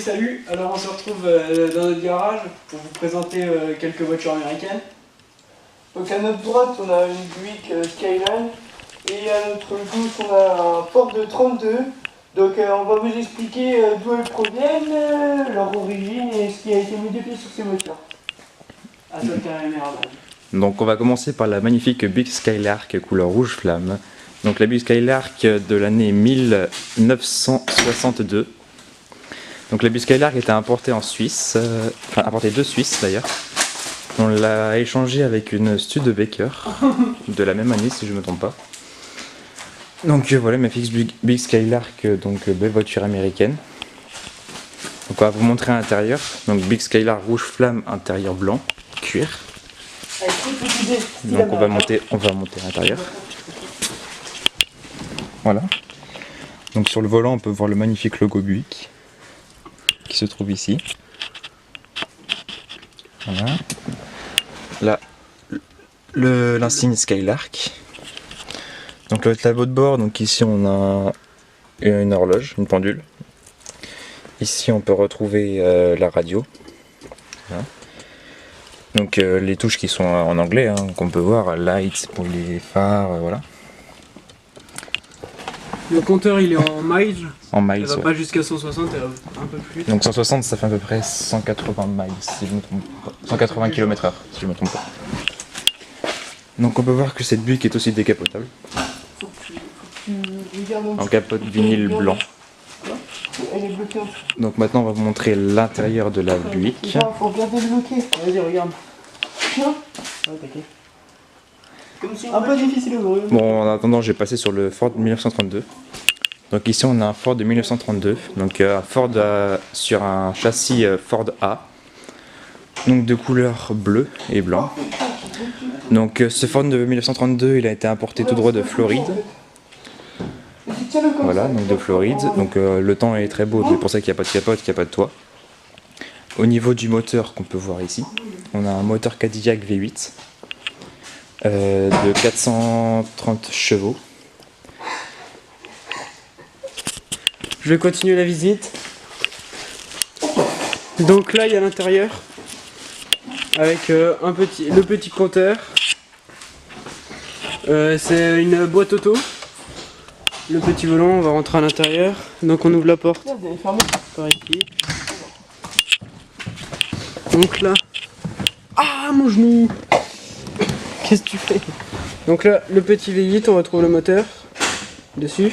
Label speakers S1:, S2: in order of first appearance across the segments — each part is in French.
S1: salut. Alors on se retrouve dans notre garage pour vous présenter quelques voitures américaines.
S2: Donc à notre droite on a une Buick Skyline et à notre gauche on a un Ford 32. Donc on va vous expliquer d'où elles proviennent, leur origine et ce qui a été modifié sur ces voitures.
S1: À toi le caméraman.
S3: Donc on va commencer par la magnifique Buick Skylark couleur rouge flamme. Donc la Buick Skylark de l'année 1962. Donc la Buick Skylark était importée en Suisse, importée de Suisse d'ailleurs. On l'a échangée avec une Studebaker de la même année si je ne me trompe pas. Donc voilà ma fixe Buick Skylark, donc belle voiture américaine. Donc on va vous montrer à l'intérieur. Donc Buick Skylark rouge flamme, intérieur blanc, cuir. Donc on va monter à l'intérieur. Voilà. Donc sur le volant on peut voir le magnifique logo Buick qui se trouve ici. Voilà. Là l'insigne Skylark. Donc le tableau de bord, donc ici on a une horloge, une pendule. Ici on peut retrouver la radio. Voilà. Donc les touches qui sont en anglais, hein, qu'on peut voir, lights pour les phares, voilà.
S1: Le compteur il est en miles.
S3: En miles.
S1: Elle va
S3: Ouais.
S1: pas jusqu'à 160, elle va un peu plus vite.
S3: Donc 160 ça fait à peu près 180 miles si je me trompe pas. 180 km/h si je me trompe pas. Donc on peut voir que cette Buick est aussi décapotable. En capote vinyle blanc.
S2: Elle est bloquée en dessous.
S3: Donc maintenant on va vous montrer l'intérieur de la Buick.
S2: Faut bien débloquer.
S1: Vas-y regarde.
S2: Tiens.
S1: Ouais, t'inquiète.
S2: Un peu difficile à ouvrir.
S3: Bon, en attendant, je vais passer sur le Ford 1932. Donc ici, on a un Ford de 1932. Donc un Ford sur un châssis Ford A. Donc de couleur bleu et blanc. Donc ce Ford de 1932, il a été importé tout droit de Floride. Voilà, donc de Floride. Donc le temps est très beau, c'est pour ça qu'il n'y a pas de capote, qu'il n'y a pas de toit. Au niveau du moteur qu'on peut voir ici, on a un moteur Cadillac V8. De 430 chevaux.
S1: Je vais continuer la visite. Donc là il y a l'intérieur avec le petit compteur. C'est une boîte auto. Le petit volant, on va rentrer à l'intérieur. Donc on ouvre la porte par ici. Donc là. Ah mon genou! Qu'est-ce que tu fais? Donc là, le petit V8, on retrouve le moteur dessus.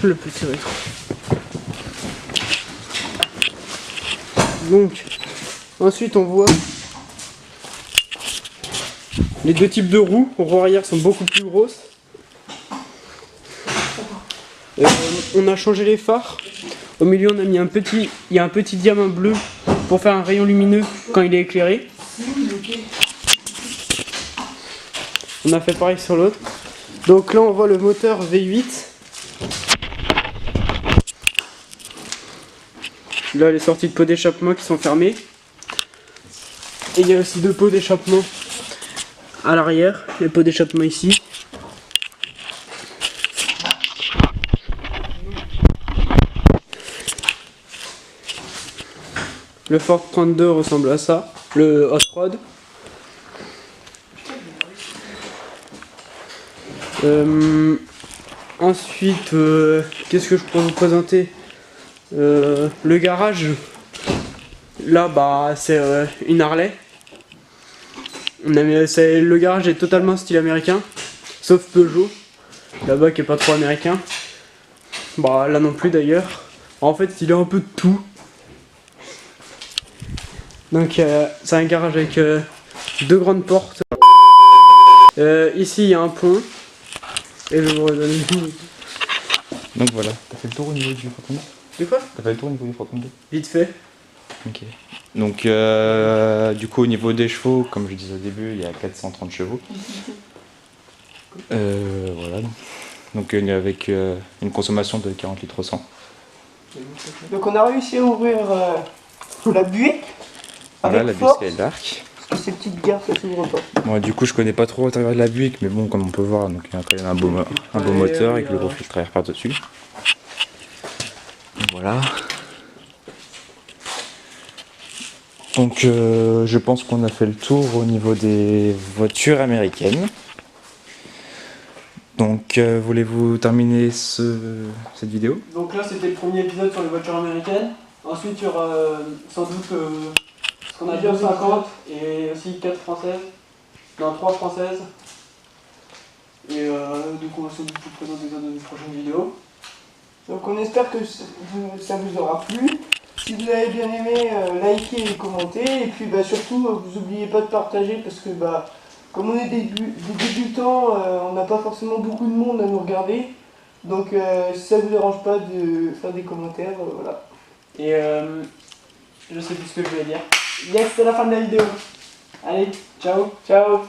S1: Le petit rétro. Donc, ensuite on voit les deux types de roues. Roues arrière sont beaucoup plus grosses. On a changé les phares. Au milieu, on a mis il y a un petit diamant bleu pour faire un rayon lumineux quand il est éclairé. On a fait pareil sur l'autre. Donc là on voit le moteur V8. Là les sorties de pots d'échappement qui sont fermées. Et il y a aussi deux pots d'échappement à l'arrière. Les pots d'échappement ici. Le Ford 32 ressemble à ça, le Hot Rod. Ensuite, qu'est-ce que je pourrais vous présenter? Le garage, là bah c'est une Harley. Le garage est totalement style américain, sauf Peugeot, là-bas qui est pas trop américain. Bah là non plus d'ailleurs. En fait il a un peu de tout. Donc c'est un garage avec deux grandes portes. Ici il y a un pont. Et je vous redonne.
S3: Donc voilà, t'as fait le tour au niveau du Ford 32?
S1: De quoi?
S3: T'as fait le tour au niveau du Ford 32?
S1: Vite fait.
S3: Ok. Donc du coup au niveau des chevaux, comme je disais au début, il y a 430 chevaux. Voilà. Donc avec une consommation de 40 litres au 100.
S2: Donc on a réussi à ouvrir la Buick.
S3: Voilà la Buick Skylark.
S2: Parce que ces petites gares ça s'ouvre pas.
S3: Bon, du coup je connais pas trop l'intérieur de la Buick, mais bon comme on peut voir, donc il y a quand même un beau moteur avec le gros filtre à air par dessus. Voilà. Donc je pense qu'on a fait le tour au niveau des voitures américaines. Donc voulez-vous terminer cette vidéo?
S1: Donc là c'était le premier épisode sur les voitures américaines. Ensuite il y aura sans doute ce qu'on a 250 et aussi 4 françaises. Non, 3 françaises. Et donc on va sans doute vous présenter ça dans une prochaine vidéo.
S2: Donc on espère que ça vous aura plu. Si vous avez bien aimé, likez et commentez. Et puis bah, surtout, vous n'oubliez pas de partager parce que bah, comme on est des débutants, on n'a pas forcément beaucoup de monde à nous regarder. Donc si ça vous dérange pas de faire des commentaires, voilà.
S1: Et je sais plus ce que je voulais dire. Yes, c'est la fin de la vidéo. Allez, ciao.
S2: Ciao.